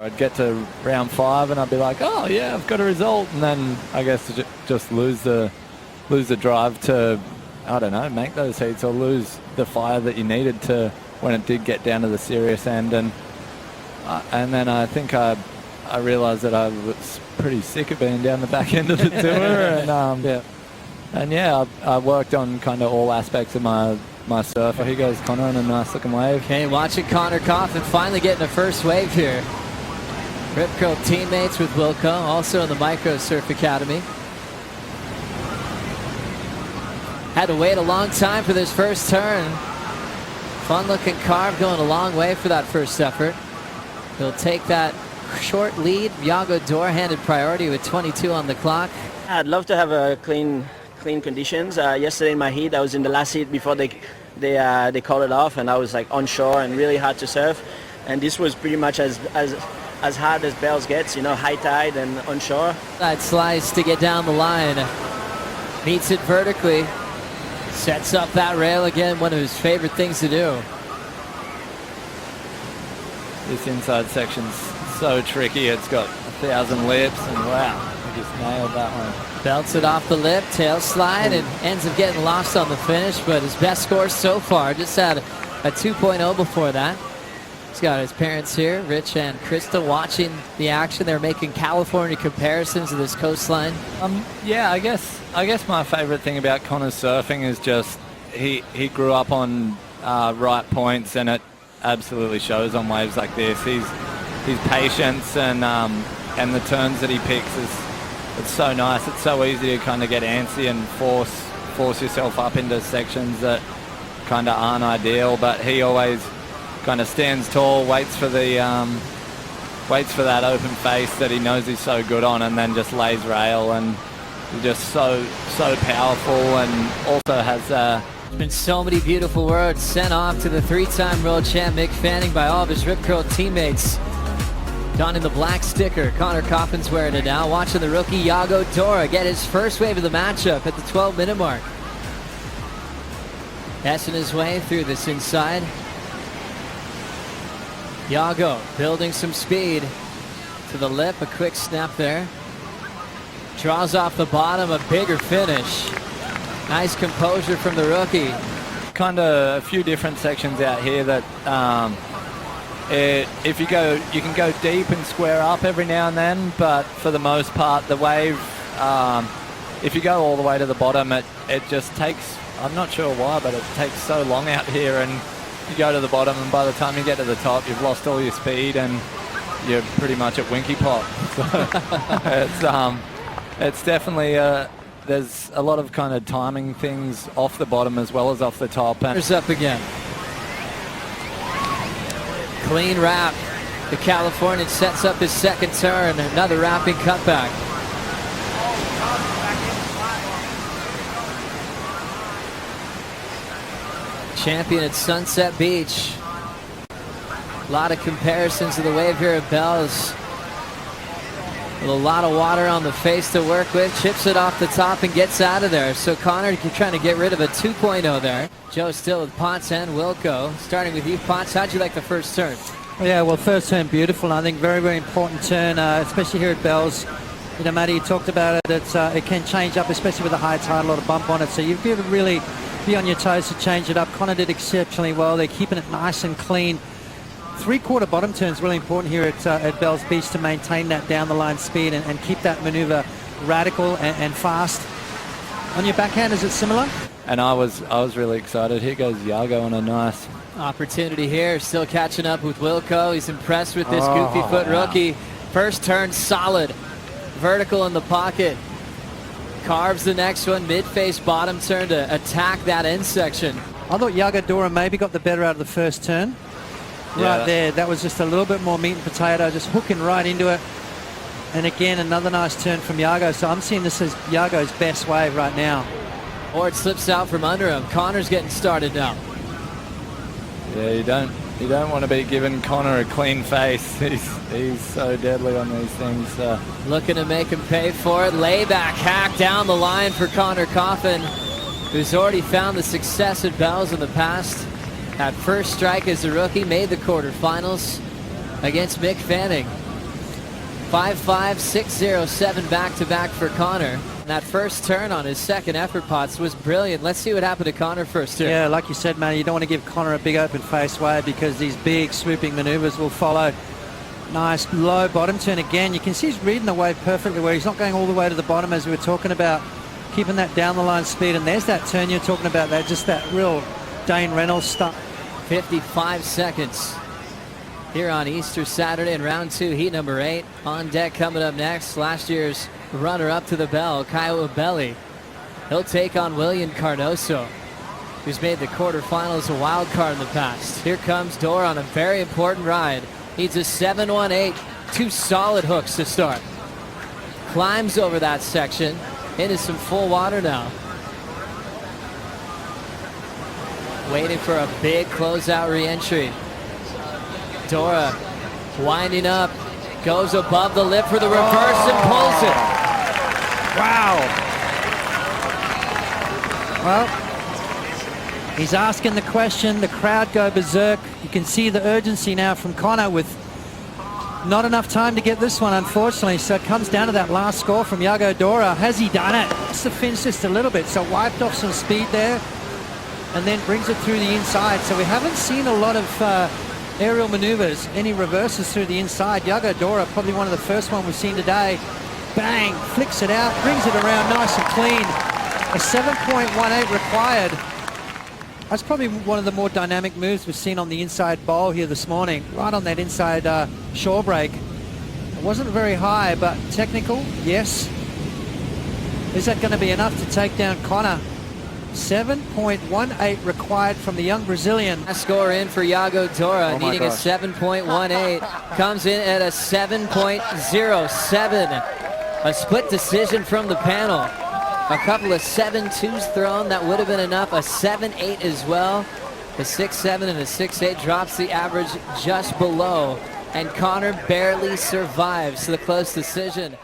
I'd get to round 5 and I'd be like, oh yeah, I've got a result, and then I guess just lose the drive to, I don't know, make those heats, or lose the fire that you needed to when it did get down to the serious end. And then I think I realised that I was pretty sick of being down the back end of the tour, and I worked on kind of all aspects of my surf. Here goes Connor on a nice looking wave. Okay, watching Connor Coffin finally getting the first wave here. Rip Curl teammates with Wilco, also in the Micro Surf Academy. Had to wait a long time for this first turn. Fun looking carve, going a long way for that first effort. He'll take that short lead. Yago Dora handed priority with 22 on the clock. I'd love to have a clean conditions. Yesterday in my heat, I was in the last heat before they called it off, and I was like onshore and really hard to surf. And this was pretty much as hard as Bells gets, you know, high tide and onshore. That slice to get down the line. Meets it vertically. Sets up that rail again, one of his favorite things to do. This inside section's so tricky. It's got 1,000 lips, and wow, he just nailed that one. Belts it off the lip, tail slide, and ends up getting lost on the finish, but his best score so far. Just had a 2.0 before that. He's got his parents here, Rich and Krista, watching the action. They're making California comparisons of this coastline. Yeah, I guess my favorite thing about Connor's surfing is just he grew up on right points, and it absolutely shows on waves like this. His patience and the turns that he picks it's so nice. It's so easy to kind of get antsy and force yourself up into sections that kind of aren't ideal, but he always kind of stands tall, waits for that open face that he knows he's so good on, and then just lays rail, and he's just so powerful, and also has There's been so many beautiful words sent off to the 3-time world champ Mick Fanning by all of his Rip Curl teammates. Donning the black sticker, Connor Coffin's wearing it now. Watching the rookie Yago Dora get his first wave of the matchup at the 12-minute mark. Essing his way through this inside. Yago building some speed to the lip, a quick snap there. Draws off the bottom, a bigger finish. Nice composure from the rookie. kind of a few different sections out here that if you can go deep and square up every now and then, but for the most part, the wave, if you go all the way to the bottom, it just takes, I'm not sure why, but it takes so long out here, and you go to the bottom, and by the time you get to the top, you've lost all your speed, and you're pretty much at Winky Pop. So it's definitely, there's a lot of kind of timing things off the bottom as well as off the top. And here's up again. Clean wrap. The Californian sets up his second turn. Another wrapping cutback. Champion at Sunset Beach. A lot of comparisons to the wave here at Bells. With a lot of water on the face to work with. Chips it off the top and gets out of there. So Connor trying to get rid of a 2.0 there. Joe still with Potts and Wilco. Starting with you, Potts. How'd you like the first turn? Yeah, well, first turn beautiful. I think very, very important turn, especially here at Bells. You know, Matty, you talked about it. It can change up, especially with a high tide, a lot of bump on it. So you've got to really be on your toes to change it up. Connor did exceptionally well. They're keeping it nice and clean. Three-quarter bottom turn is really important here at Bells Beach to maintain that down-the-line speed and keep that maneuver radical and fast. On your backhand, is it similar? And I was really excited. Here goes Yago on a nice opportunity here. Still catching up with Wilco. He's impressed with this goofy foot rookie. First turn solid. Vertical in the pocket. Carves the next one. Mid-face bottom turn to attack that end section. I thought Yago Dora maybe got the better out of the first turn. Right there, that was just a little bit more meat and potato, just hooking right into it. And again, another nice turn from Yago. So I'm seeing this as Yago's best wave right now. Or it slips out from under him. Connor's getting started now. Yeah, you don't want to be giving Connor a clean face. He's so deadly on these things. Looking to make him pay for it. Layback hack down the line for Connor Coffin, who's already found the success at Bells in the past. That first strike as a rookie, made the quarterfinals against Mick Fanning. 5-5, 6-0, 7 back-to-back for Connor. And that first turn on his second effort pots was brilliant. Let's see what happened to Connor first turn. Yeah, like you said, Matty, you don't want to give Connor a big open face wave because these big swooping maneuvers will follow. Nice low bottom turn again. You can see he's reading the wave perfectly where he's not going all the way to the bottom as we were talking about, keeping that down the line speed. And there's that turn you're talking about, that just that real Dane Reynolds stuff. 55 seconds here on Easter Saturday in round 2, heat number 8. On deck coming up next, last year's runner-up to the bell, Kyle Ubeli. He'll take on William Cardoso, who's made the quarterfinals a wild card in the past. Here comes Dora on a very important ride. Needs a 7-1-8, 2 solid hooks to start. Climbs over that section, into some full water now. Waiting for a big closeout re-entry. Dora winding up, goes above the lip for the reverse and pulls it. Wow. Well, he's asking the question. The crowd go berserk. You can see the urgency now from Connor with not enough time to get this one, unfortunately. So it comes down to that last score from Yago Dora. Has he done it? Just the finish just a little bit. So wiped off some speed there and then brings it through the inside. So we haven't seen a lot of aerial maneuvers, any reverses through the inside. Yago Dora, probably one of the first one we've seen today. Bang, flicks it out, brings it around nice and clean. A 7.18 required. That's probably one of the more dynamic moves we've seen on the inside bowl here this morning, right on that inside shore break. It wasn't very high, but technical, yes. Is that going to be enough to take down Connor? 7.18 required from the young Brazilian. Score in for Yago Dora, needing a 7.18. Comes in at a 7.07. A split decision from the panel. A couple of 7.2s thrown, that would have been enough. A 7.8 as well. A 6.7 and a 6.8 drops the average just below. And Connor barely survives the close decision.